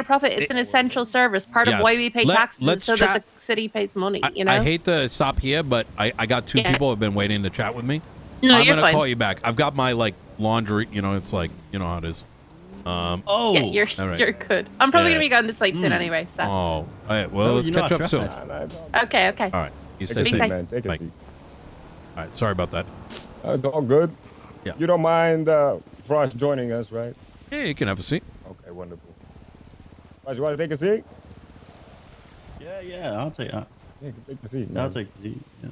profit. It's an essential service. Part of why we pay taxes is so that the city pays money, you know? I hate to stop here, but I got two people who have been waiting to chat with me. No, I'm you're going to fine. call you back. I've got my, like, laundry, you know, it's like, you know how it is. Yeah, you're good. I'm probably going to be going to sleep soon anyway, so. Oh, all right. Well, let's catch up soon. Okay. All right. You stay Take a safe. seat, man. Take a seat. All right. Sorry about that. It's all good. Yeah. You don't mind Frost joining us, right? Yeah, you can have a seat. Okay, wonderful. Frost, you want to take a seat? Yeah, I'll take that. Yeah, take a seat, man. I'll take a seat, yeah.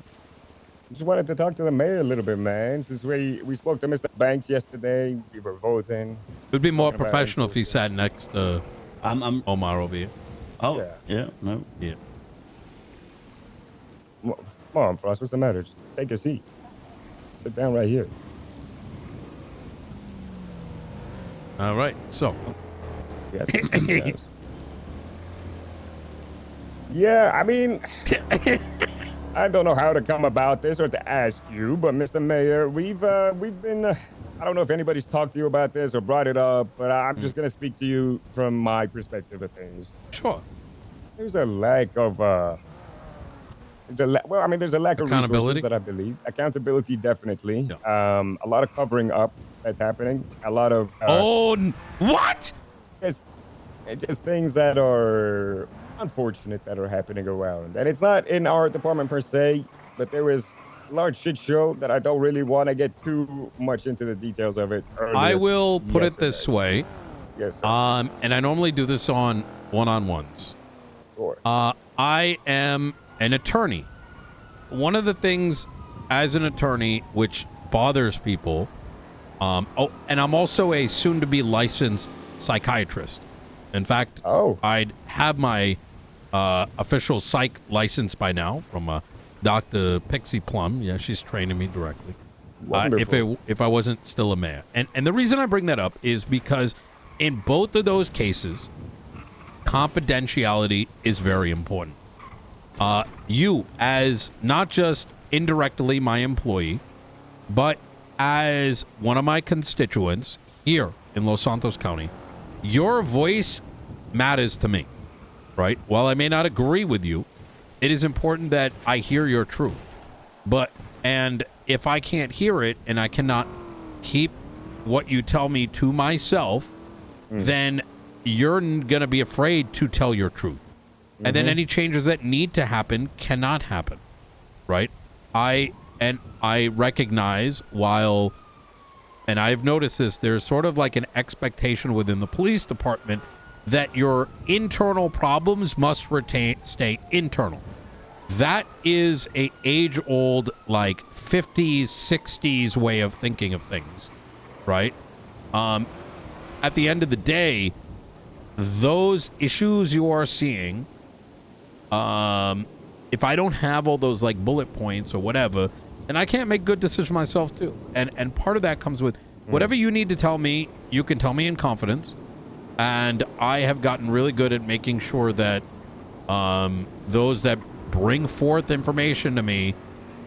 Just wanted to talk to the mayor a little bit, man. Since we spoke to Mr. Banks yesterday, we were voting. It would be more professional if he sat next to Omar over here. Oh, yeah, no. Yeah. Come on, Frost, what's the matter? Just take a seat. Sit down right here. All right, so. Yes. Yes. Yeah, I mean, I don't know how to come about this or to ask you, but Mr. Mayor, we've been, I don't know if anybody's talked to you about this or brought it up, but I'm just going to speak to you from my perspective of things. Sure. There's a lack of, there's a lack of accountability, resources that I believe. Accountability, definitely. Yeah. A lot of covering up that's happening. A lot of... what? Just things that are unfortunate that are happening around. And it's not in our department per se, but there is a large shit show that I don't really want to get too much into the details of it. I will put it this way. Yes, sir. And I normally do this on one-on-ones. Sure. I am an attorney. One of the things as an attorney which bothers people, and I'm also a soon-to-be licensed psychiatrist. In fact, I'd have my official psych license by now from Dr. Pixie Plum. Yeah, she's training me directly. If I wasn't still a mayor. And the reason I bring that up is because in both of those cases, confidentiality is very important. You, as not just indirectly my employee, but as one of my constituents here in Los Santos County, your voice matters to me, right? While I may not agree with you, it is important that I hear your truth. And if I can't hear it and I cannot keep what you tell me to myself, then you're going to be afraid to tell your truth. And then any changes that need to happen cannot happen, right? I recognize and I've noticed this, there's sort of like an expectation within the police department that your internal problems must stay internal. That is a age-old, like 50s, 60s way of thinking of things, right? At the end of the day, those issues you are seeing, if I don't have all those like bullet points or whatever, and I can't make good decisions myself too. And part of that comes with whatever you need to tell me, you can tell me in confidence. And I have gotten really good at making sure that those that bring forth information to me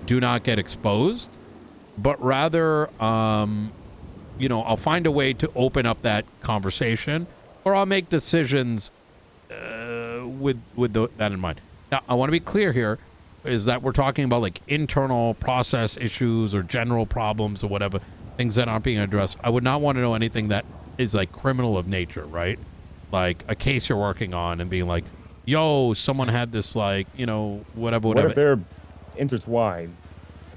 do not get exposed, but rather, I'll find a way to open up that conversation, or I'll make decisions with that in mind. Now, I want to be clear here, is that we're talking about like internal process issues or general problems or whatever, things that aren't being addressed. I would not want to know anything that is like criminal of nature, right? Like a case you're working on and being like, yo, someone had this like, whatever. What if they're intertwined?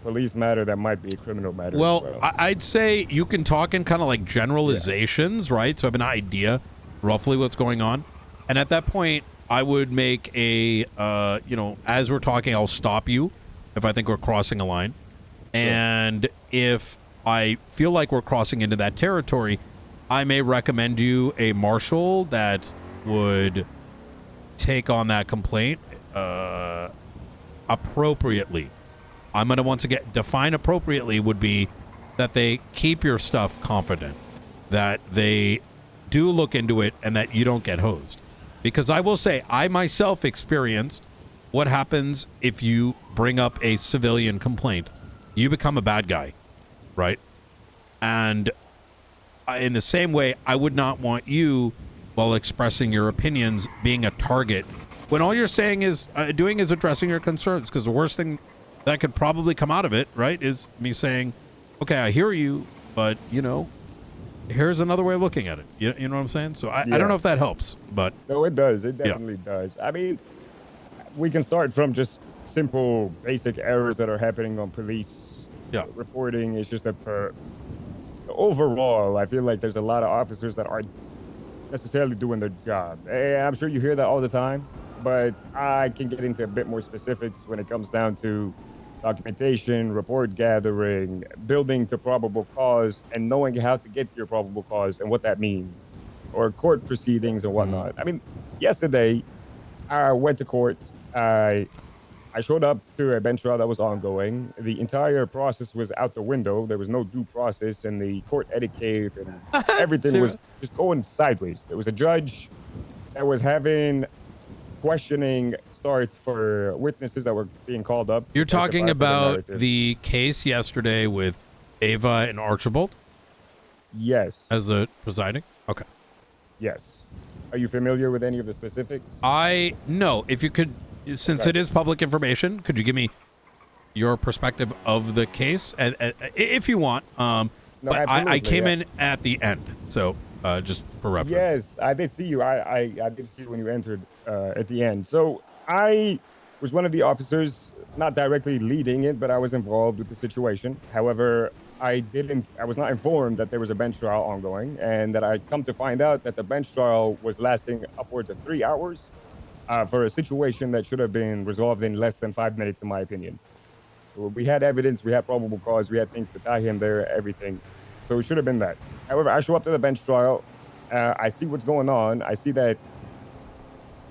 Police matter that might be a criminal matter. Well, I'd say you can talk in kind of like generalizations, right? So I have an idea roughly what's going on. And at that point, I would make as we're talking, I'll stop you if I think we're crossing a line. And if I feel like we're crossing into that territory, I may recommend you a marshal that would take on that complaint appropriately. I'm going to once again define appropriately would be that they keep your stuff confident, that they do look into it, and that you don't get hosed. Because I will say, I myself experienced what happens if you bring up a civilian complaint. You become a bad guy, right? And in the same way, I would not want you while expressing your opinions being a target when all you're saying is doing is addressing your concerns? Because the worst thing that could probably come out of it, right, is me saying, okay, I hear you, but, you know, here's another way of looking at it. You know what I'm saying? So I don't know if that helps, but... No, it does. It definitely does. I mean, we can start from just simple, basic errors that are happening on police reporting. It's just that overall, I feel like there's a lot of officers that aren't necessarily doing their job. I'm sure you hear that all the time, but I can get into a bit more specifics when it comes down to documentation, report gathering, building to probable cause, and knowing how to get to your probable cause and what that means, or court proceedings and whatnot. I mean, yesterday, I went to court. I showed up to a bench trial that was ongoing. The entire process was out the window. There was no due process, and the court etiquette and everything was just going sideways. There was a judge that was having questioning start for witnesses that were being called up. You're talking about the case yesterday with Ava and Archibald? Yes. As the presiding? Okay. Yes. Are you familiar with any of the specifics? No. If you could, since it is public information, could you give me your perspective of the case, if you want? No, but I came in at the end, so just for reference. Yes, I did see you. I did see you when you entered at the end. So I was one of the officers, not directly leading it, but I was involved with the situation. However, I was not informed that there was a bench trial ongoing, and that I come to find out that the bench trial was lasting upwards of 3 hours for a situation that should have been resolved in less than 5 minutes, in my opinion. We had evidence, we had probable cause, we had things to tie him there, everything. So it should have been that. However, I show up to the bench trial. I see what's going on. I see that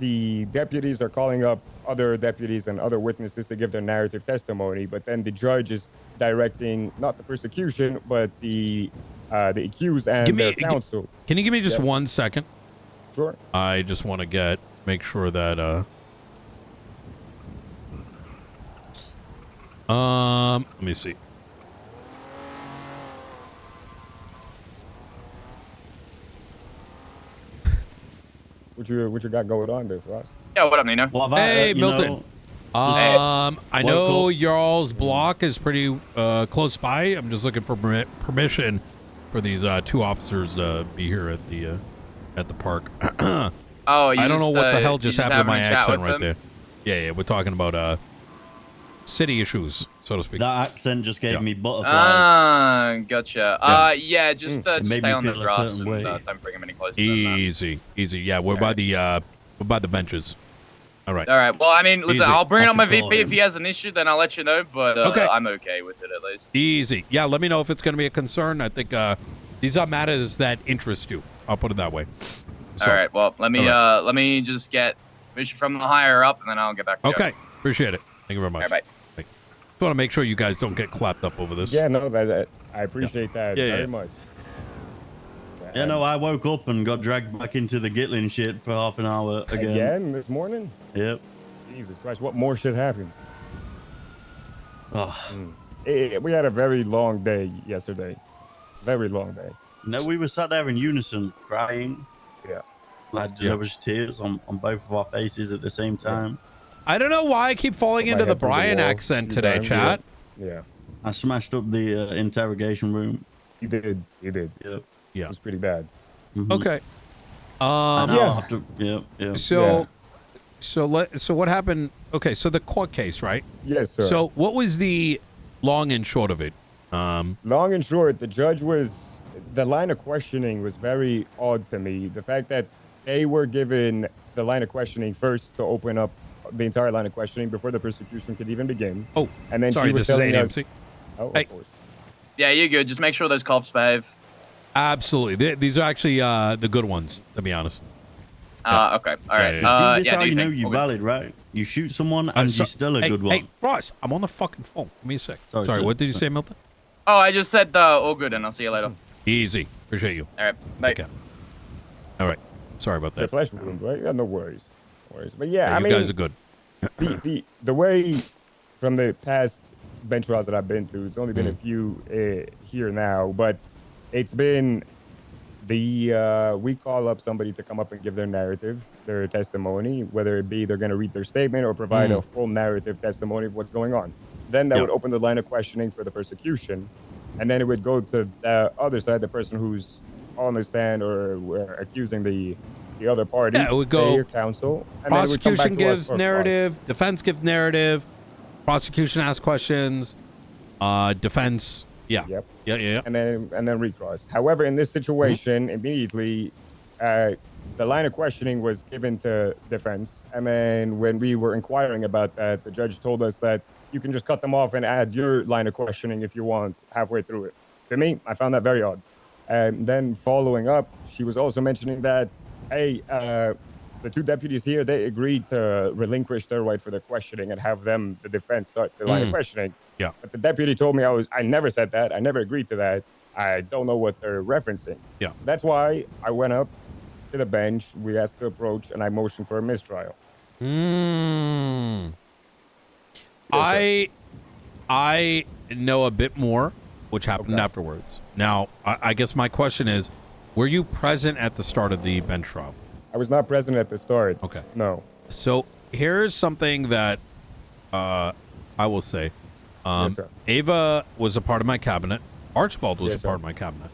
the deputies are calling up other deputies and other witnesses to give their narrative testimony, but then the judge is directing not the prosecution, but the accused and their counsel. Can you give me just 1 second? Sure. I just want to make sure that let me see. What you got going on there, Frost? Yeah, what up, Nino? Well, hey, Milton. I know y'all's block is pretty close by. I'm just looking for permission for these 2 officers to be here at the park. I don't know what the hell just happened to my accent right there. Yeah, we're talking about city issues, so to speak. That accent just gave me butterflies. Ah, gotcha. Yeah, just stay on the grass and don't bring him any closer. Easy. Yeah, we're by the benches. All right. Well, I mean, listen, I'll bring up my VP if he has an issue, then I'll let you know. But I'm okay with it at least. Easy. Yeah, let me know if it's going to be a concern. I think these are matters that interest you. I'll put it that way. So, all right. Well, let me just get permission from the higher up, and then I'll get back to you. Okay. Appreciate it. Thank you very much. All right, bye. Just want to make sure you guys don't get clapped up over this. Yeah, no, I appreciate that very much. Yeah, no, I woke up and got dragged back into the Gitlin shit for half an hour again. Again this morning? Yep. Jesus Christ, what more should happen? Oh. We had a very long day yesterday. Very long day. No, we were sat there in unison, crying. Yeah. Like there was tears on both of our faces at the same time. I don't know why I keep falling into the Brian accent today, chat. Yeah. I smashed up the interrogation room. You did. Yep. Yeah. It was pretty bad. Okay. So what happened? Okay, so the court case, right? Yes, sir. So what was the long and short of it? Long and short, the line of questioning was very odd to me. The fact that they were given the line of questioning first to open up the entire line of questioning before the prosecution could even begin. Oh, and then sorry, she was this is telling us. AMC. Oh, hey. Of course. Yeah, you're good. Just make sure those cops behave. Absolutely. These are actually the good ones, to be honest. Okay. All right. See, this how you know you're valid, right? You shoot someone and you're still a good one. Hey, Frost, I'm on the fucking phone. Give me a sec. Sorry, what did you say, Milton? Oh, I just said all good, and I'll see you later. Easy. Appreciate you. All right. Bye. Okay. All right. Sorry about that. The flesh wound, right? Yeah, no worries. But yeah, I you mean, guys are good. the way from the past bench trials that I've been to, it's only been a few here now, but it's been we call up somebody to come up and give their narrative, their testimony, whether it be they're going to read their statement or provide a full narrative testimony of what's going on. Then that would open the line of questioning for the prosecution, and then it would go to the other side, the person who's on the stand or accusing the other party. Yeah, it would go your counsel. And prosecution gives narrative, defense gives narrative, prosecution asks questions, defense. Yeah. Yep. Yeah. And then recross. However, in this situation, immediately, the line of questioning was given to defense. And then when we were inquiring about that, the judge told us that you can just cut them off and add your line of questioning if you want halfway through it. To me, I found that very odd. And then following up, she was also mentioning that, hey, the two deputies here, they agreed to relinquish their right for the questioning and have them, the defense, start the line of questioning. Yeah. But the deputy told me I never said that. I never agreed to that. I don't know what they're referencing. Yeah. That's why I went up to the bench. We asked to approach, and I motioned for a mistrial. I know a bit more, which happened afterwards. Now, I guess my question is, were you present at the start of the bench trial? I was not present at the start. Okay. No. So here's something that I will say. Yes, sir. Ava was a part of my cabinet. Archibald was Yes, a part of my cabinet.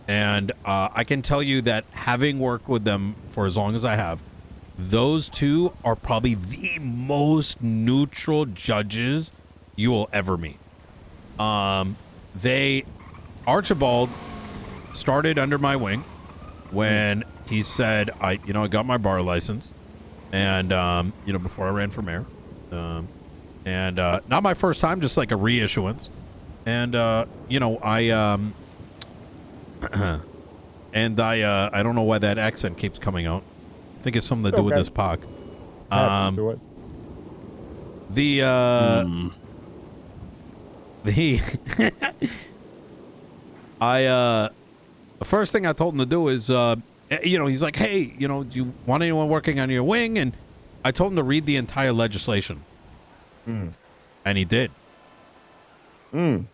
And I can tell you that having worked with them for as long as I have, those two are probably the most neutral judges you will ever meet. Archibald started under my wing when he said, I got my bar license, and before I ran for mayor, and not my first time, just like a reissuance, and I don't know why that accent keeps coming out. I think it's something to do with this POC. The first thing I told him to do is, he's like, hey, do you want anyone working on your wing? And I told him to read the entire legislation. And he did. Someone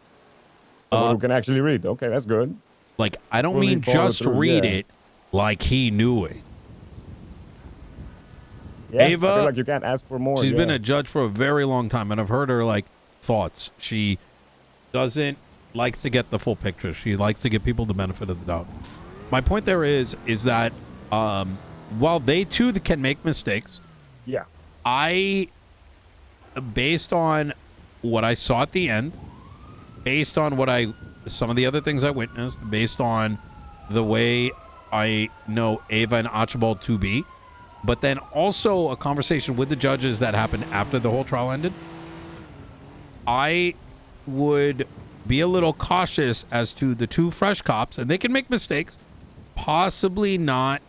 who can actually read. Okay, that's good. Like, I don't mean just read it like he knew it. Yeah, Ava, I feel like you can't ask for more. She's been a judge for a very long time, and I've heard her, thoughts. She doesn't like to get the full picture. She likes to give people the benefit of the doubt. My point there is that while they, too, can make mistakes, based on what I saw at the end, based on some of the other things I witnessed, based on the way I know Ava and Archibald to be, but then also a conversation with the judges that happened after the whole trial ended, I would be a little cautious as to the two fresh cops, and they can make mistakes, possibly not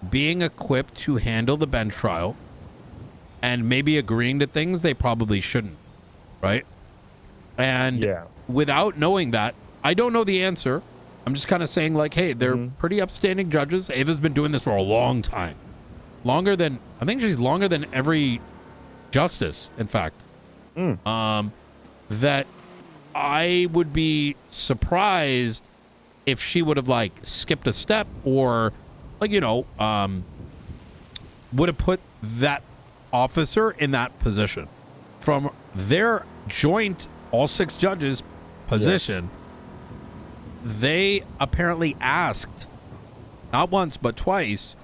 being equipped to handle the bench trial and maybe agreeing to things they probably shouldn't, right? And without knowing that, I don't know the answer. I'm just kind of saying, hey, they're pretty upstanding judges. Ava's been doing this for a long time. I think she's longer than every justice, in fact. That I would be surprised if she would have, skipped a step or, would have put that officer in that position. From their joint, all 6 judges, position, they apparently asked, not once, but twice,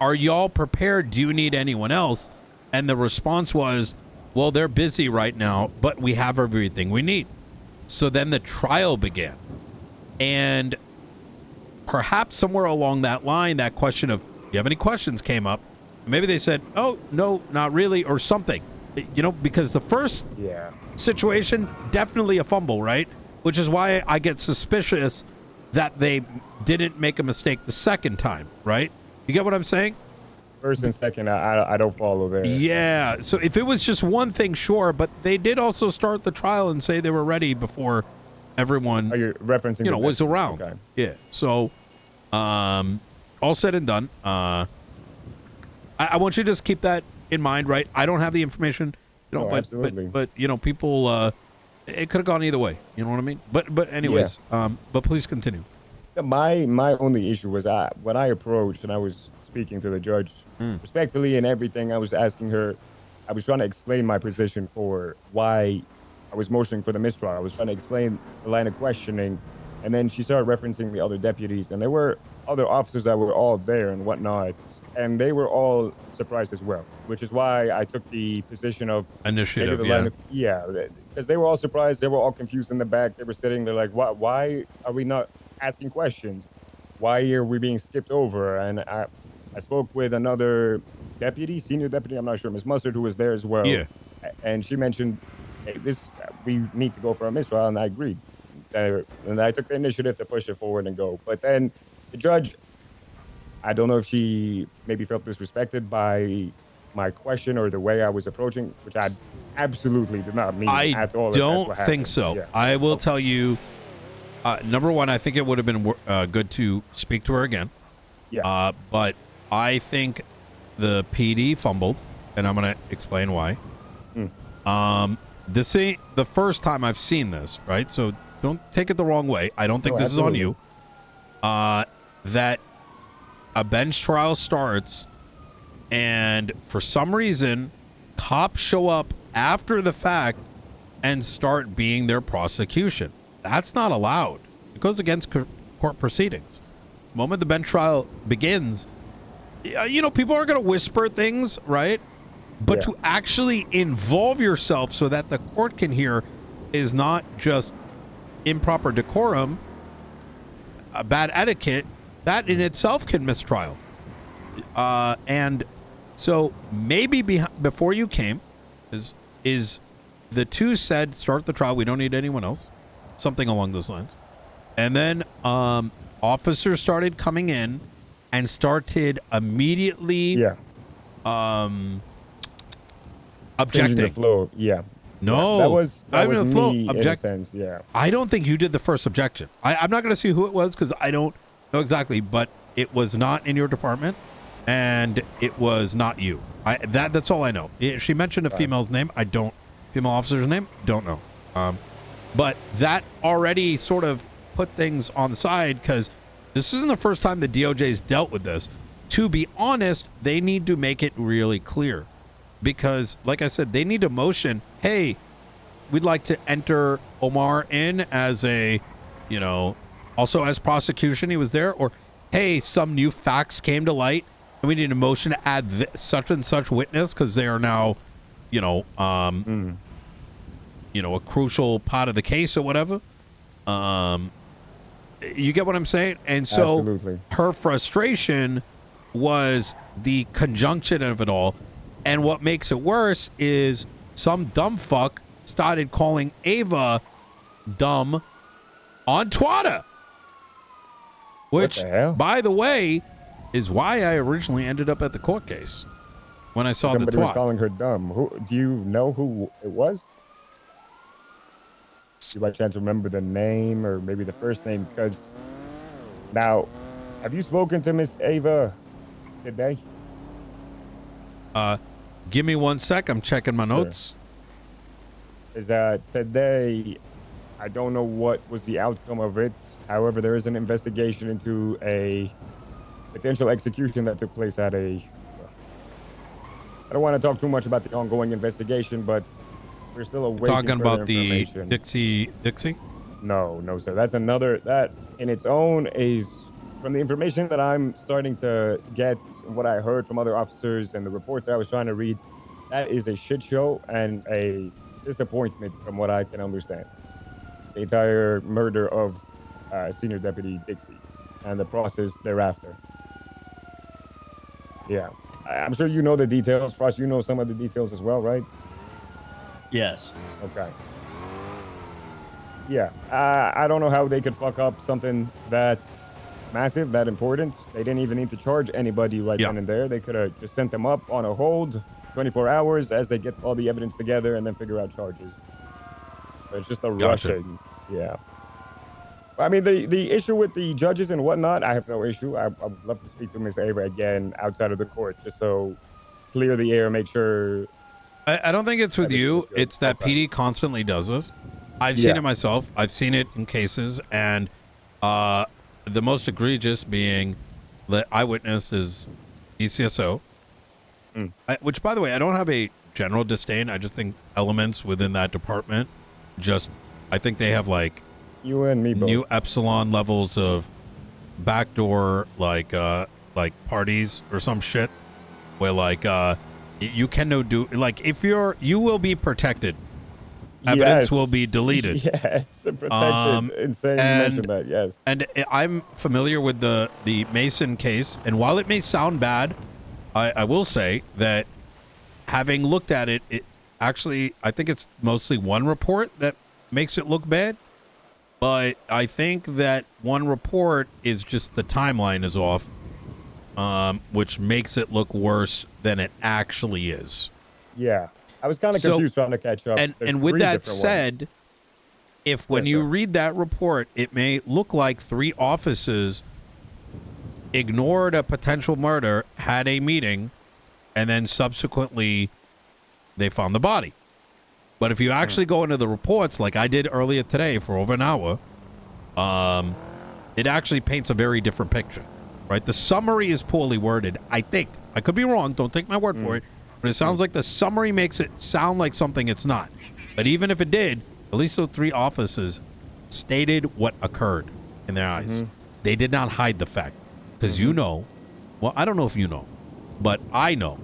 are y'all prepared? Do you need anyone else? And the response was, well, they're busy right now, but we have everything we need. So then the trial began. And perhaps somewhere along that line, that question of, do you have any questions came up. Maybe they said, oh, no, not really, or something. Because the first situation, definitely a fumble, right? Which is why I get suspicious that they didn't make a mistake the second time, right? You get what I'm saying? First and second, I don't follow there. Yeah. So if it was just one thing, sure. But they did also start the trial and say they were ready before everyone, you're referencing was around. Okay. Yeah. So, all said and done, I want you to just keep that in mind, right? I don't have the information, absolutely. but people, it could have gone either way. You know what I mean? But anyways, but please continue. My only issue was when I approached and I was speaking to the judge respectfully and everything, I was asking her, I was trying to explain my position for why I was motioning for the mistrial. I was trying to explain the line of questioning, and then she started referencing the other deputies, and there were other officers that were all there and whatnot, and they were all surprised as well, which is why I took the position of initiative. Because they were all surprised, they were all confused in the back. They were sitting there like, why are we not asking questions? Why are we being skipped over? And I spoke with another deputy, senior deputy, I'm not sure, Miss Mustard, who was there as well. Yeah. And she mentioned, hey, we need to go for a mistrial, and I agreed. And I took the initiative to push it forward and go. But then the judge, I don't know if she maybe felt disrespected by my question or the way I was approaching, which I absolutely did not mean at all. I don't think so. Yeah. I will tell you, number one, I think it would have been good to speak to her again. Yeah. But I think the PD fumbled, and I'm going to explain why. This ain't the first time I've seen this, right? So don't take it the wrong way. I don't think this absolutely. is on you. That a bench trial starts, and for some reason, cops show up after the fact and start being their prosecution. That's not allowed. It goes against court proceedings. The moment the bench trial begins, people are going to whisper things, right? But to actually involve yourself so that the court can hear is not just improper decorum, bad etiquette. That in itself can mistrial. And so maybe before you came, is the two said, start the trial. We don't need anyone else. Something along those lines. And then officers started coming in and started immediately objecting. The flow. Yeah. No, that was me in a sense. Yeah. I don't think you did the first objection. I'm not going to see who it was because I don't know exactly, but it was not in your department, and it was not you. That's all I know. She mentioned a female's name. Female officer's name. Don't know. But that already sort of put things on the side because this isn't the first time the DOJ's dealt with this. To be honest, they need to make it really clear. Because, like I said, they need to motion, hey, we'd like to enter Omar in as also as prosecution, he was there. Or, hey, some new facts came to light, and we need a motion to add such and such witness because they are now, a crucial part of the case or whatever. You get what I'm saying? And so Absolutely. Her frustration was the conjunction of it all. And what makes it worse is some dumb fuck started calling Ava dumb on Twitter. Which, by the way, is why I originally ended up at the court case when I saw Somebody the was twat. calling her dumb. Do you know who it was? Do you by chance remember the name or maybe the first name? Because now, have you spoken to Miss Ava today? Give me 1 sec. I'm checking my notes. Is that today, I don't know what was the outcome of it. However, there is an investigation into a potential execution that took place at I don't want to talk too much about the ongoing investigation, but we're still awaiting Talking about the information. Dixie? No, sir. That's that in its own is from the information that I'm starting to get, what I heard from other officers and the reports that I was trying to read, that is a shit show and a disappointment from what I can understand. The entire murder of Senior Deputy Dixie and the process thereafter. Yeah. I'm sure you know the details. Frost, you know some of the details as well, right? Yes. Okay. Yeah. I don't know how they could fuck up something that massive, that important. They didn't even need to charge anybody right then and there. They could have just sent them up on a hold 24 hours as they get all the evidence together and then figure out charges. But it's just a rushing. Yeah. I mean, the issue with the judges and whatnot, I have no issue. I would love to speak to Miss Ava again outside of the court, just so clear the air, make sure. I don't think it's with you. It's that PD constantly does this. I've seen it myself. I've seen it in cases, and the most egregious being the eyewitness is ECSO, which, by the way, I don't have a general disdain. I just think elements within that department I think they have like you and me both. new epsilon levels of backdoor like parties or some shit where like you can do like if you will be protected. Evidence will be deleted. Yes, protected. Insane you mentioned that, yes. And I'm familiar with the Mason case, and while it may sound bad, I will say that having looked at it, actually, I think it's mostly one report that makes it look bad. But I think that one report is just the timeline is off, which makes it look worse than it actually is. Yeah. I was kind of confused trying to catch up. And with that said, if when you read that report, it may look like 3 officers ignored a potential murder, had a meeting, and then subsequently they found the body. But if you actually go into the reports, like I did earlier today for over an hour, it actually paints a very different picture, right? The summary is poorly worded, I think. I could be wrong. Don't take my word for it. But it sounds like the summary makes it sound like something it's not. But even if it did, at least those 3 officers stated what occurred in their eyes. They did not hide the fact. Because you know, well, I don't know if you know, but I know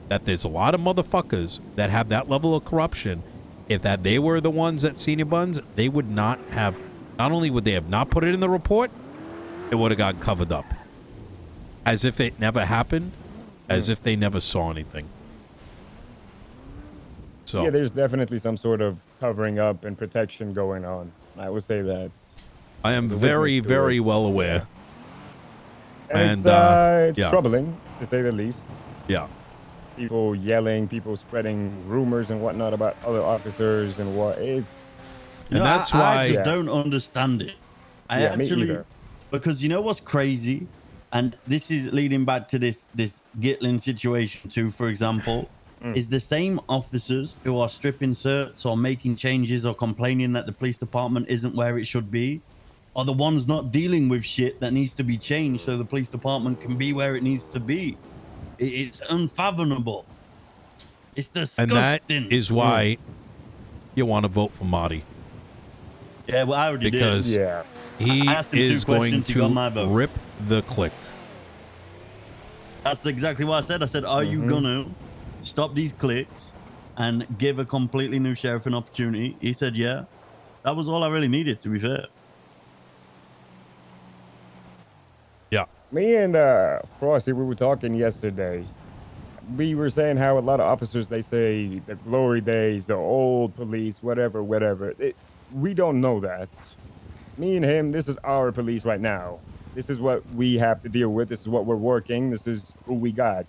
that there's a lot of motherfuckers that have that level of corruption. If that they were the ones that senior buns, they would not have, not only would they have not put it in the report, it would have gotten covered up. As if it never happened, as if they never saw anything. So yeah, there's definitely some sort of covering up and protection going on. I would say that. I am very, very well aware. Yeah. And it's troubling, to say the least. Yeah. People yelling, people spreading rumors and whatnot about other officers and what it's. And that's why I just don't understand it. Me either. Because you know what's crazy, and this is leading back to this Gitlin situation too. For example, is the same officers who are stripping certs or making changes or complaining that the police department isn't where it should be, are the ones not dealing with shit that needs to be changed so the police department can be where it needs to be. It's unfathomable. It's disgusting. And that is why you want to vote for Marty. Yeah, well, I already because did. He is going to rip the click. That's exactly what I said. I said, are you going to stop these clicks and give a completely new sheriff an opportunity? He said, yeah. That was all I really needed, to be fair. Yeah. Me and Frosty, we were talking yesterday. We were saying how a lot of officers, they say the glory days, the old police, whatever. We don't know that. Me and him, this is our police right now. This is what we have to deal with. This is what we're working. This is who we got.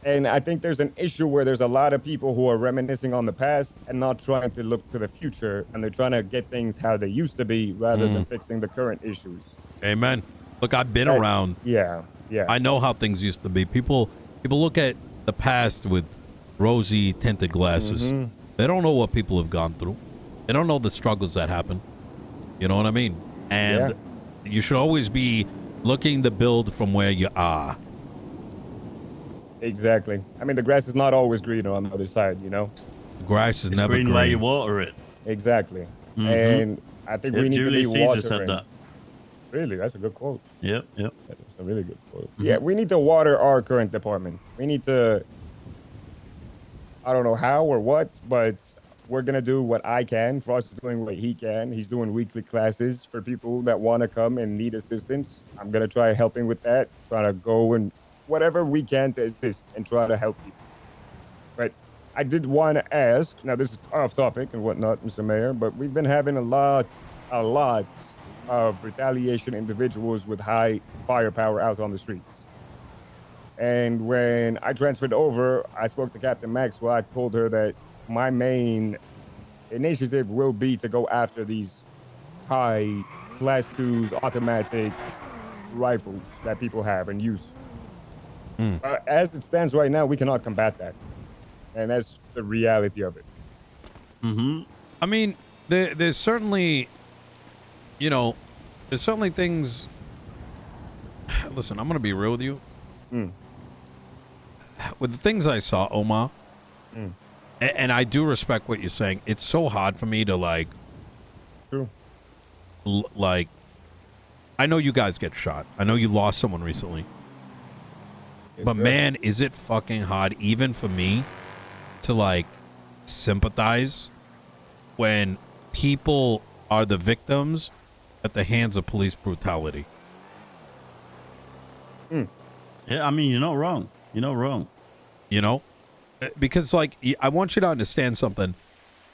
And I think there's an issue where there's a lot of people who are reminiscing on the past and not trying to look to the future. And they're trying to get things how they used to be rather than fixing the current issues. Amen. Look, I've been around. Yeah. I know how things used to be. People look at the past with rosy tinted glasses. They don't know what people have gone through. They don't know the struggles that happen. You know what I mean? And you should always be looking to build from where you are. Exactly. I mean, the grass is not always green on the other side, you know? The grass is never green green. where you water it. Exactly. And I think we need to be watering. Said that. Really? That's a good quote. Yep. That's a really good quote. Yeah, we need to water our current department. We need to, I don't know how or what, but we're going to do what I can. Frost is doing what he can. He's doing weekly classes for people that want to come and need assistance. I'm going to try helping with that, try to go and whatever we can to assist and try to help people. But I did want to ask, now this is off topic and whatnot, Mr. Mayor, but we've been having a lot of retaliation individuals with high firepower out on the streets. And when I transferred over, I spoke to Captain Maxwell. I told her that my main initiative will be to go after these high class 2s automatic rifles that people have and use. As it stands right now, we cannot combat that. And that's the reality of it. I mean, there's certainly, you know, there's certainly things. Listen, I'm gonna be real with you. With the things I saw, Omar, and I do respect what you're saying. It's so hard for me to like. True. Like, I know you guys get shot. I know you lost someone recently. Yes, but sir. man, is it fucking hard even for me to like sympathize when people are the victims at the hands of police brutality. Yeah, I mean, you're not wrong. You're not wrong. You know? Because, like, I want you to understand something,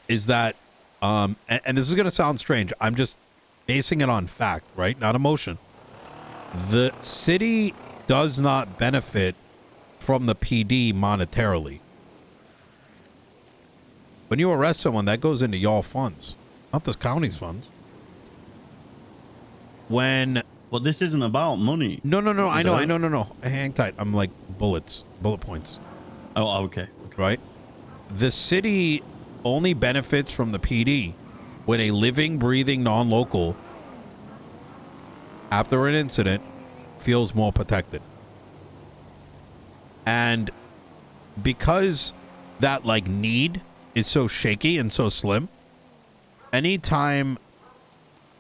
is that, and this is going to sound strange, I'm just basing it on fact, right? Not emotion. The city does not benefit from the PD monetarily. When you arrest someone, that goes into y'all funds, not the county's funds. When... But this isn't about money. No. I know. Hang tight. I'm like bullet points. Oh, okay. Right? The city only benefits from the PD when a living, breathing non-local, after an incident, feels more protected. And because that, like, need is so shaky and so slim, anytime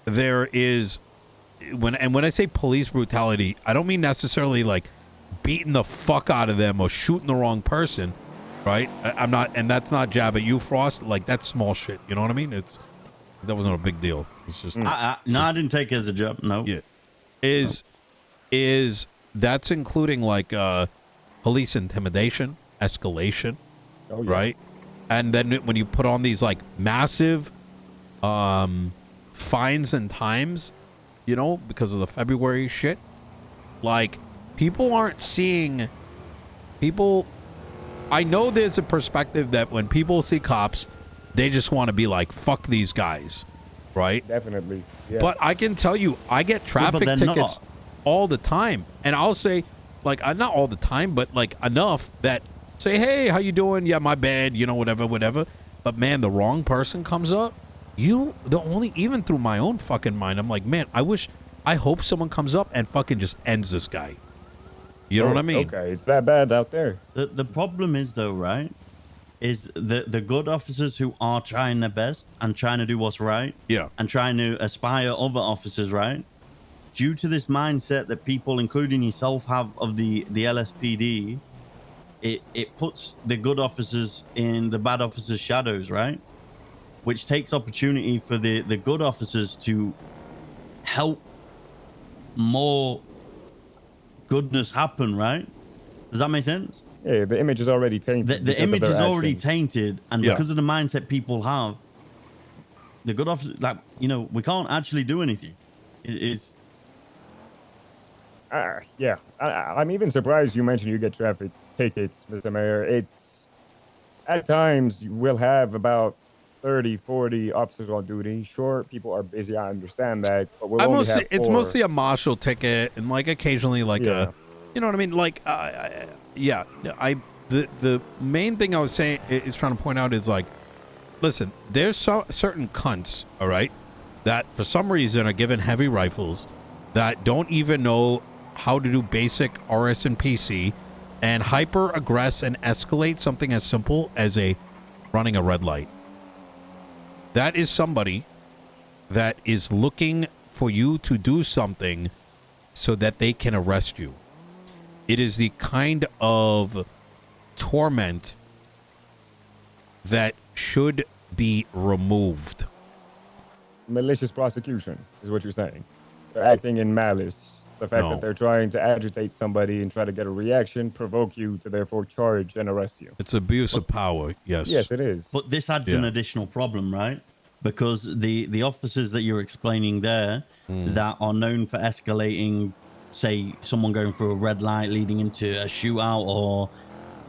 there is... When I say police brutality, I don't mean necessarily like beating the fuck out of them or shooting the wrong person, right? I'm not, and that's not jab at you, Frost. Like, that's small shit. You know what I mean? That wasn't a big deal. It's just no, I didn't take it as a jab. No. Yeah, is that's including like police intimidation, escalation, right? And then when you put on these like massive fines and times. You know, because of the February shit. Like, people aren't seeing... People... I know there's a perspective that when people see cops, they just want to be like, fuck these guys. Right? Definitely. Yeah. But I can tell you, I get traffic tickets all the time. And I'll say, like, not all the time, but, like, enough that say, hey, how you doing? Yeah, my bad. You know, whatever. But, man, the wrong person comes up. Even through my own fucking mind, I'm like, man, I hope someone comes up and fucking just ends this guy. You know what I mean? Okay, it's that bad out there. The problem is, though, right, is the good officers who are trying their best and trying to do what's right, yeah, and trying to aspire other officers, right, due to this mindset that people, including yourself, have of the LSPD, it puts the good officers in the bad officers' shadows, right? Which takes opportunity for the good officers to help more goodness happen, right? Does that make sense? Yeah, the image is already tainted. The image is already tainted, and because of the mindset people have, the good officers, like, you know, we can't actually do anything. It's... Yeah, I'm even surprised you mentioned you get traffic tickets, Mr. Mayor. It's... At times, we'll have about 30, 40 officers on duty. Sure, people are busy. I understand that. But we'll only have 4. It's mostly a marshal ticket and like occasionally like a, you know what I mean? Like, the main thing I was saying is trying to point out is like, listen, there's certain cunts, all right, that for some reason are given heavy rifles that don't even know how to do basic RS and PC and hyper aggress and escalate something as simple as running a red light. That is somebody that is looking for you to do something so that they can arrest you. It is the kind of torment that should be removed. Malicious prosecution is what you're saying. They're acting in malice. The fact that they're trying to agitate somebody and try to get a reaction, provoke you to therefore charge and arrest you. It's abuse of power, yes. Yes, it is. But this adds an additional problem, right? Because the officers that you're explaining there that are known for escalating, say, someone going through a red light leading into a shootout or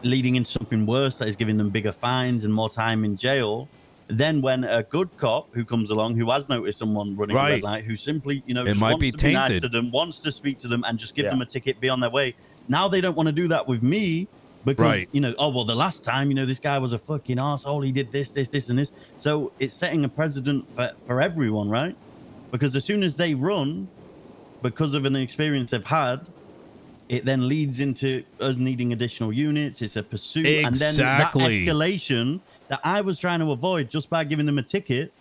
leading into something worse that is giving them bigger fines and more time in jail, then when a good cop who comes along who has noticed someone running a red light, who simply, you know, it might be wants to be nice to them, wants to speak to them and just give them a ticket, be on their way. Now they don't want to do that with me because, you know, oh, well, the last time, you know, this guy was a fucking arsehole. He did this, and this. So it's setting a precedent for everyone, right? because as soon as they run, because of an experience they've had, it then leads into us needing additional units. It's a pursuit. Exactly. And then that escalation that I was trying to avoid just by giving them a ticket,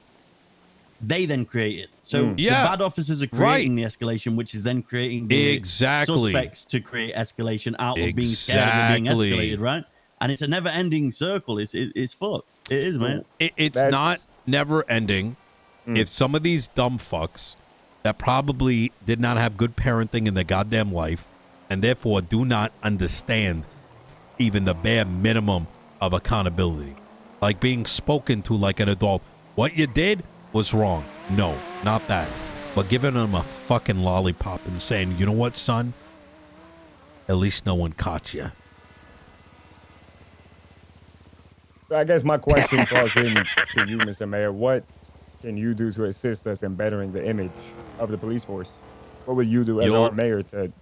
they then create it. So the bad officers are creating the escalation, which is then creating the suspects to create escalation out of being scared of being escalated, right? And it's a never-ending circle. It's fucked. It is, man. It's not never-ending. If some of these dumb fucks that probably did not have good parenting in their goddamn life and therefore do not understand even the bare minimum of accountability, like being spoken to like an adult, what you did was wrong. No, not that. But giving them a fucking lollipop and saying, you know what, son? At least no one caught you. I guess my question calls in to you, Mr. Mayor. What can you do to assist us in bettering the image of the police force? What would you do as our mayor to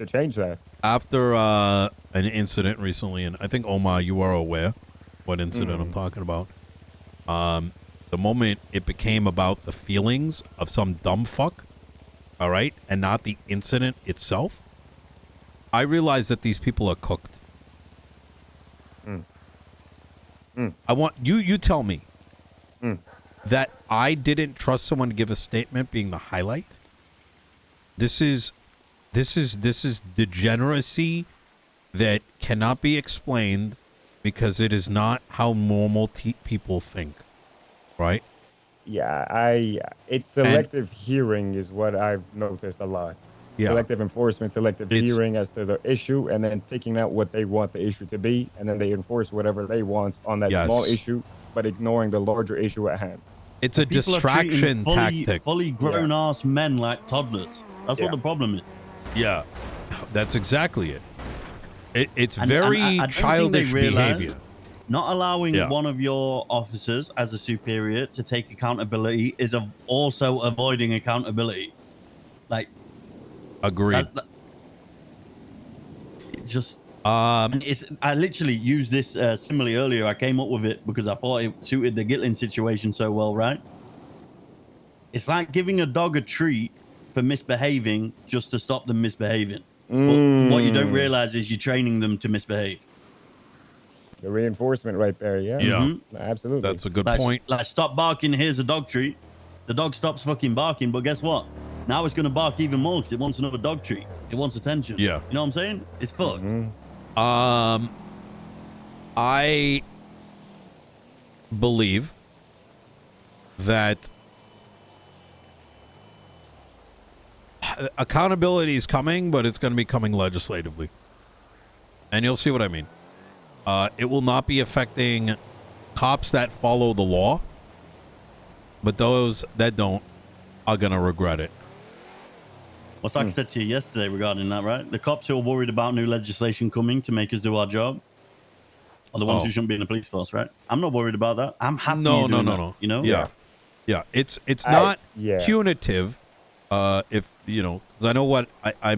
change that? After an incident recently, and I think, Omar, you are aware what incident I'm talking about. The moment it became about the feelings of some dumb fuck, all right, and not the incident itself, I realized that these people are cooked. I want you tell me that I didn't trust someone to give a statement being the highlight. This is degeneracy that cannot be explained because it is not how normal people think, right? Yeah, it's selective hearing is what I've noticed a lot. Yeah. Selective enforcement, selective hearing as to the issue, and then picking out what they want the issue to be, and then they enforce whatever they want on that small issue, but ignoring the larger issue at hand. It's a distraction tactic. Fully grown-ass men like toddlers. That's what the problem is. Yeah, that's exactly it. It's very childish behavior. Not allowing one of your officers as a superior to take accountability is also avoiding accountability. Like, agreed. It's just I literally used this simile earlier. I came up with it because I thought it suited the Gitlin situation so well, right? It's like giving a dog a treat for misbehaving just to stop them misbehaving. But what you don't realize is you're training them to misbehave. The reinforcement right there, yeah. Absolutely. That's a good point. Like, stop barking, here's a dog treat. The dog stops fucking barking, but guess what? Now it's going to bark even more because it wants another dog treat. It wants attention. Yeah. You know what I'm saying? It's fucked. I believe that accountability is coming, but it's going to be coming legislatively. And you'll see what I mean. It will not be affecting cops that follow the law, but those that don't are going to regret it. What's like I said to you yesterday regarding that, right? The cops who are worried about new legislation coming to make us do our job are the ones who shouldn't be in the police force, right? I'm not worried about that. I'm happy. No. You know? Yeah. It's not punitive. If you know, because I know what I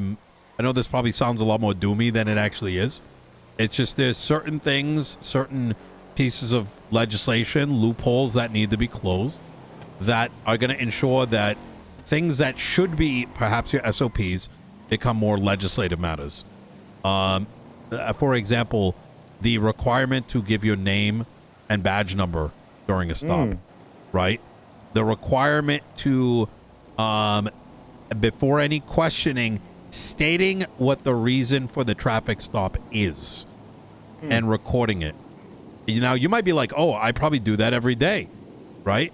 know this probably sounds a lot more doomy than it actually is. It's just there's certain things, certain pieces of legislation, loopholes that need to be closed that are going to ensure that things that should be perhaps your SOPs become more legislative matters. For example, the requirement to give your name and badge number during a stop, right? The requirement to, before any questioning, stating what the reason for the traffic stop is and recording it. Now, you might be like, oh, I probably do that every day, right?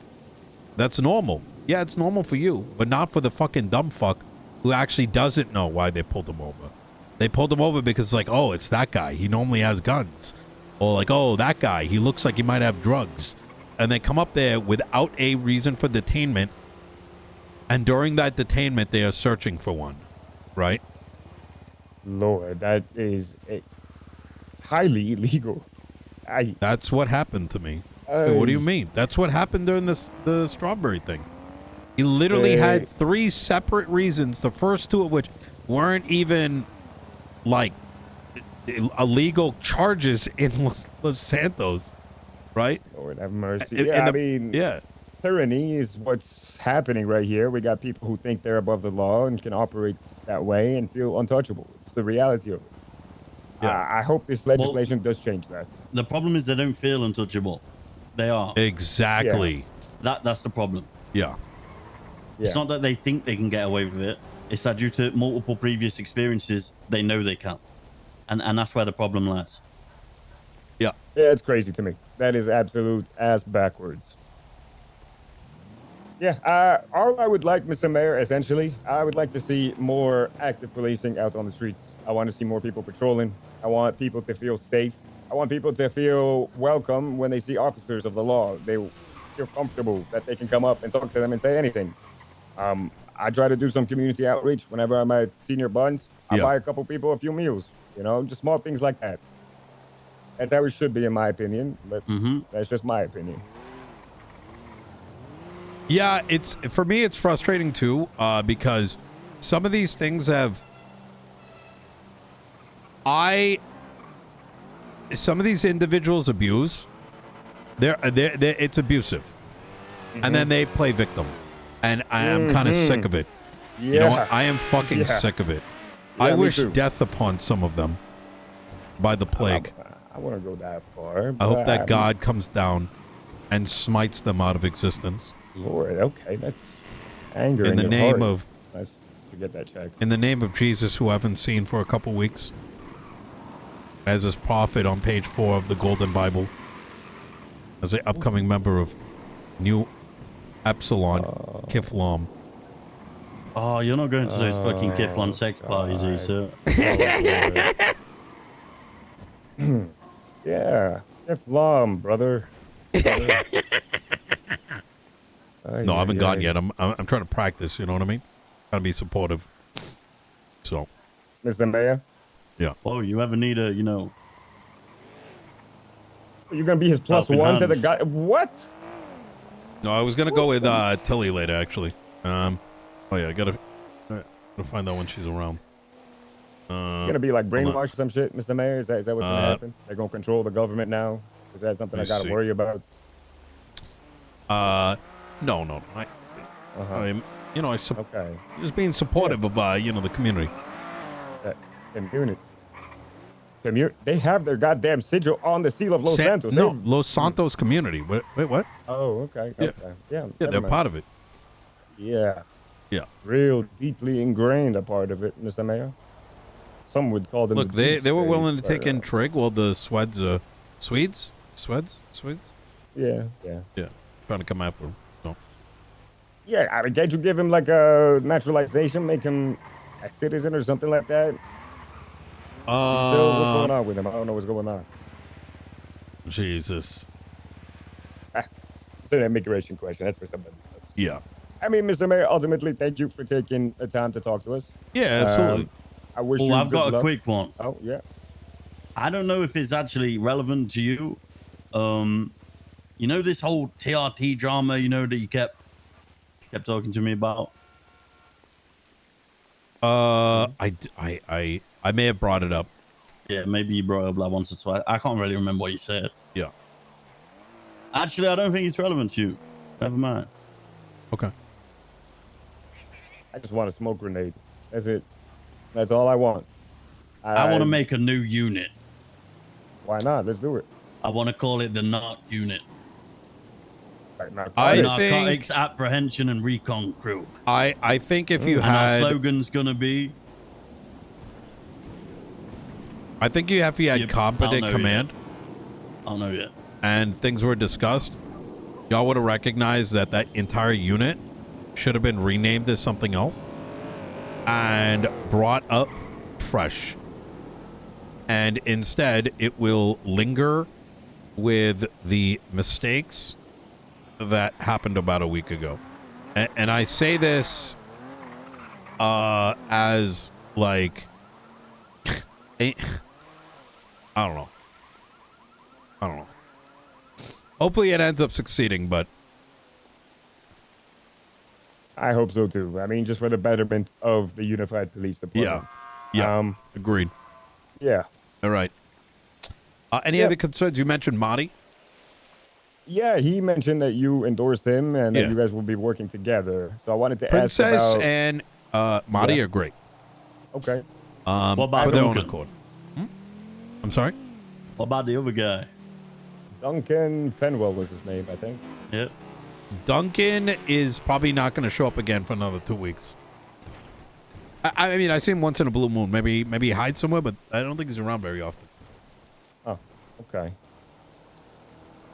That's normal. Yeah, it's normal for you, but not for the fucking dumb fuck who actually doesn't know why they pulled him over. They pulled him over because, like, oh, it's that guy. He normally has guns. Or, like, oh, that guy. He looks like he might have drugs. And they come up there without a reason for detainment. And during that detainment, they are searching for one. Right? Lord, that is highly illegal. That's what happened to me. What do you mean? That's what happened during the strawberry thing. He literally had 3 separate reasons, the first 2 of which weren't even, like, illegal charges in Los Santos, right? Lord have mercy. Yeah, I mean, tyranny is what's happening right here. We got people who think they're above the law and can operate that way and feel untouchable. It's the reality of it. Yeah. I hope this legislation does change that. The problem is they don't feel untouchable. They are. Exactly. Yeah. That's the problem. Yeah. It's not that they think they can get away with it. It's that due to multiple previous experiences, they know they can. And that's where the problem lies. Yeah. Yeah, it's crazy to me. That is absolute ass backwards. Yeah, all I would like, Mr. Mayor, essentially, I would like to see more active policing out on the streets. I want to see more people patrolling. I want people to feel safe. I want people to feel welcome when they see officers of the law. They feel comfortable that they can come up and talk to them and say anything. I try to do some community outreach whenever I'm at senior buns. I buy a couple people a few meals, you know, just small things like that. That's how it should be, in my opinion, but that's just my opinion. Yeah, for me, it's frustrating too, because some of these things some of these individuals abuse. It's abusive, and then they play victim, and I am kind of sick of it. Yeah. You know what? I am fucking sick of it. Yeah, I wish too. death upon some of them by the plague. I wouldn't go that far. I hope that God comes down and smites them out of existence. Lord, okay, that's anger in the your name heart. of. Let's get that checked. In the name of Jesus, who I haven't seen for a couple weeks, as his prophet on page 4 of the Golden Bible, as an upcoming member of New Epsilon Kiflam. Oh, you're not going to those fucking Kiflon sex parties, are you, sir? Yeah, Kiflam, brother. No, I haven't gone yet. I'm trying to practice. You know what I mean? Trying to be supportive. So, Mr. Mayor. Yeah. Oh, you ever need a, you're gonna be his plus one to the guy. What? No, I was gonna go with Tilly later, actually. Oh yeah, I gotta find out when she's around. You're gonna be like brainwashed or some shit, Mr. Mayor? Is that what's gonna happen? They're gonna control the government now? Is that something I gotta worry about? No. I'm, okay. Just being supportive of, the community. Community. They have their goddamn sigil on the seal of Los Santos. No, Los Santos community. Wait, what? Oh, okay. Yeah, they're part of it. Yeah. Yeah. Real deeply ingrained a part of it, Mr. Mayor. Some would call them. Look, they were willing to take in Trig while the Swedes. Yeah. Trying to come after him. So. Yeah, I mean, can't you give him like a naturalization, make him a citizen or something like that? Still, what's going on with him? I don't know what's going on. Jesus. It's an immigration question. That's for somebody else. Yeah. I mean, Mr. Mayor, ultimately, thank you for taking the time to talk to us. Yeah, absolutely. I wish you I've got luck. a quick one. Oh, yeah. I don't know if it's actually relevant to you. You know this whole TRT drama, that you kept talking to me about? I may have brought it up. Yeah, maybe you brought it up like once or twice. I can't really remember what you said. Yeah. Actually, I don't think it's relevant to you. Never mind. Okay. I just want a smoke grenade. That's it. That's all I want. I want to make a new unit. Why not? Let's do it. I want to call it the NARC unit. Narcotics Apprehension and Recon Crew. I think if you and had... our slogan's going to be... I think if you had competent command... I don't know yet. And things were discussed, y'all would have recognized that entire unit should have been renamed as something else and brought up fresh. And instead, it will linger with the mistakes that happened about a week ago. And I say this as like... I don't know. Hopefully it ends up succeeding, but... I hope so, too. I mean, just for the betterment of the Unified Police Department. Yeah. Agreed. Yeah. All right. Any other concerns? You mentioned Mahdi. Yeah, he mentioned that you endorsed him and that you guys will be working together. So I wanted to ask Princess about... and Marty are great. Okay. What about for their own Duncan? accord. I'm sorry? What about the other guy? Duncan Fenwell was his name, I think. Yep. Duncan is probably not going to show up again for another 2 weeks. I mean, I see him once in a blue moon. Maybe he hides somewhere, but I don't think he's around very often. Oh, okay.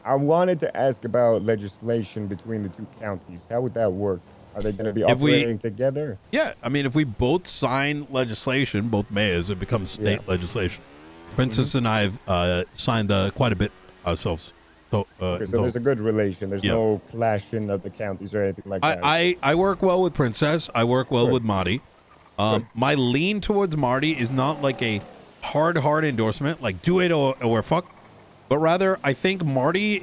I wanted to ask about legislation between the two counties. How would that work? Are they going to be operating together? Yeah, I mean, if we both sign legislation, both mayors, it becomes state legislation. Princess and I have signed quite a bit ourselves. So, okay, so there's a good relation. There's no clashing of the counties or anything like that. I work well with Princess. I work well with Marty. My lean towards Marty is not like a hard endorsement, like do it or we're fucked. But rather, I think Marty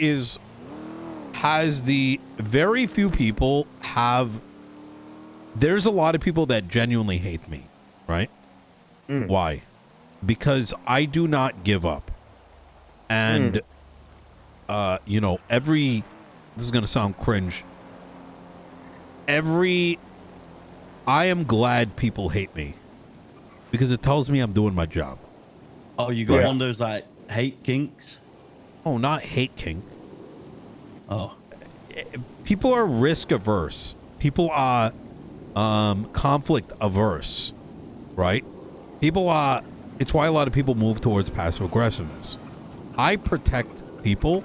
has the very few people have. There's a lot of people that genuinely hate me, right? Why? Because I do not give up. And, you know, this is going to sound cringe. I am glad people hate me because it tells me I'm doing my job. Oh, you got one of those like hate kinks? Oh, not hate kink. Oh. People are risk averse. People are conflict averse, right? It's why a lot of people move towards passive aggressiveness. I protect people.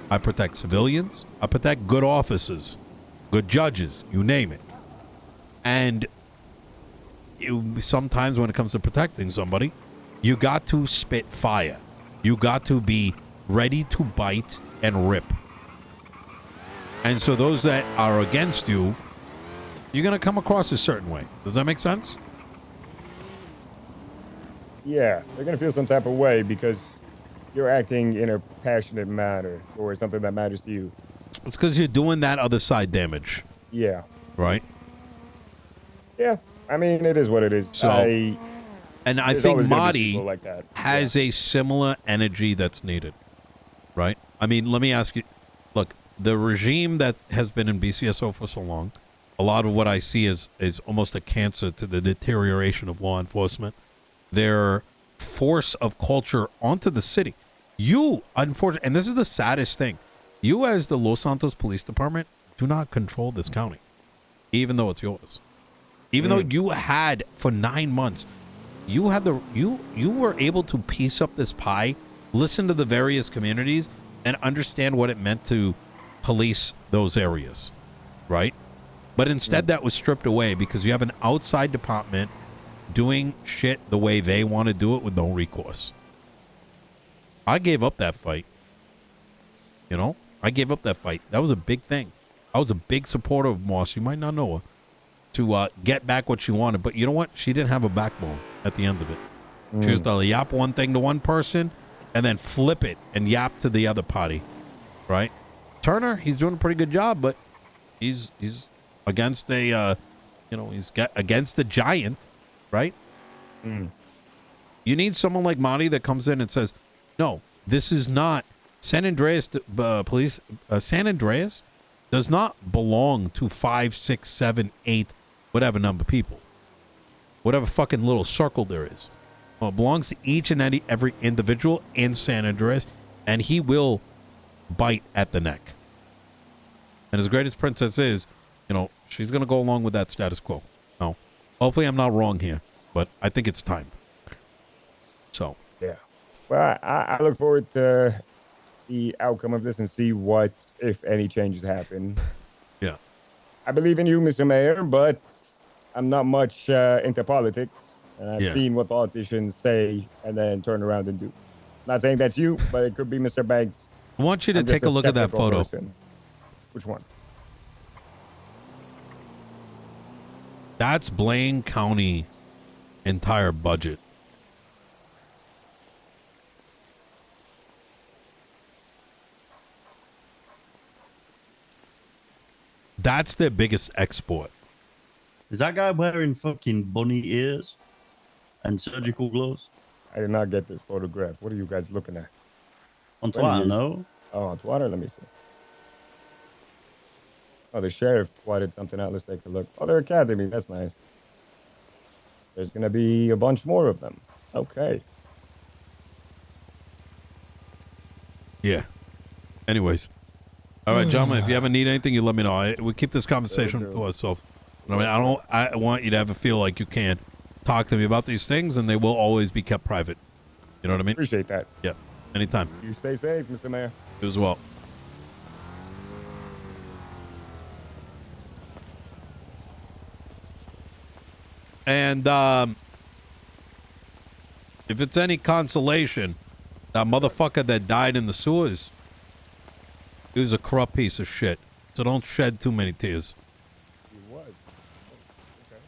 I protect civilians. I protect good officers, good judges, you name it. And sometimes when it comes to protecting somebody, you got to spit fire. You got to be ready to bite and rip. And so those that are against you, you're going to come across a certain way. Does that make sense? Yeah, they're going to feel some type of way because you're acting in a passionate manner or something that matters to you. It's because you're doing that other side damage. Yeah. Right? Yeah. I mean, it is what it is. So, and I think Marty like that. has a similar energy that's needed. Right? I mean, let me ask you, look, the regime that has been in BCSO for so long, a lot of what I see is almost a cancer to the deterioration of law enforcement. Their force of culture onto the city. You, unfortunately, and this is the saddest thing, you as the Los Santos Police Department do not control this county, even though it's yours. Even though you had for 9 months, you were able to piece up this pie, listen to the various communities, and understand what it meant to police those areas, right? But instead that was stripped away because you have an outside department doing shit the way they want to do it with no recourse. I gave up that fight. You know? I gave up that fight. That was a big thing. I was a big supporter of Moss. You might not know her. To get back what she wanted. But you know what? She didn't have a backbone at the end of it. She was to yap one thing to one person and then flip it and yap to the other party. Right? Turner, he's doing a pretty good job, but he's against he's against the giant. Right? You need someone like Marty that comes in and says, no, this is not San Andreas police. San Andreas does not belong to 5, 6, 7, 8, whatever number of people. Whatever fucking little circle there is. Well, it belongs to each and every individual in San Andreas, and he will bite at the neck. And as great as Princess is, she's going to go along with that status quo. No. Hopefully I'm not wrong here, but I think it's time. So. Yeah. Well, I look forward to the outcome of this and see what, if any, changes happen. Yeah. I believe in you, Mr. Mayor, but I'm not much into politics. And I've seen what politicians say and then turn around and do. Not saying that's you, but it could be Mr. Banks. I want you to take a look at that photo. Person. Which one? That's Blaine County entire budget. That's their biggest export. Is that guy wearing fucking bunny ears and surgical gloves? I did not get this photograph. What are you guys looking at? On Twitter, no? Oh, on Twitter? Let me see. Oh, the sheriff twatted something out. Let's take a look. Oh, their academy. That's nice. There's going to be a bunch more of them. Okay. Yeah. Anyways. All right, gentlemen, if you ever need anything, you let me know. We keep this conversation to ourselves. I mean, I want you to ever feel like you can talk to me about these things, and they will always be kept private. You know what I mean? Appreciate that. Yeah. Anytime. You stay safe, Mr. Mayor. You as well. And if it's any consolation, that motherfucker that died in the sewers, he was a corrupt piece of shit. So don't shed too many tears. He was. Okay.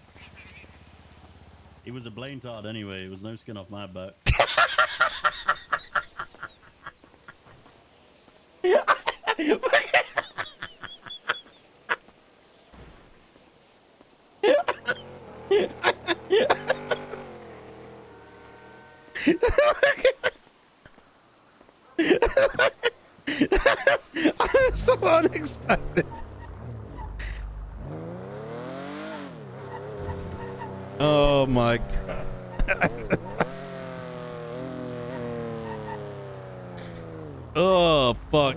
He was a blaintard anyway. It was no skin off my back. So unexpected. Oh my god. Oh fuck.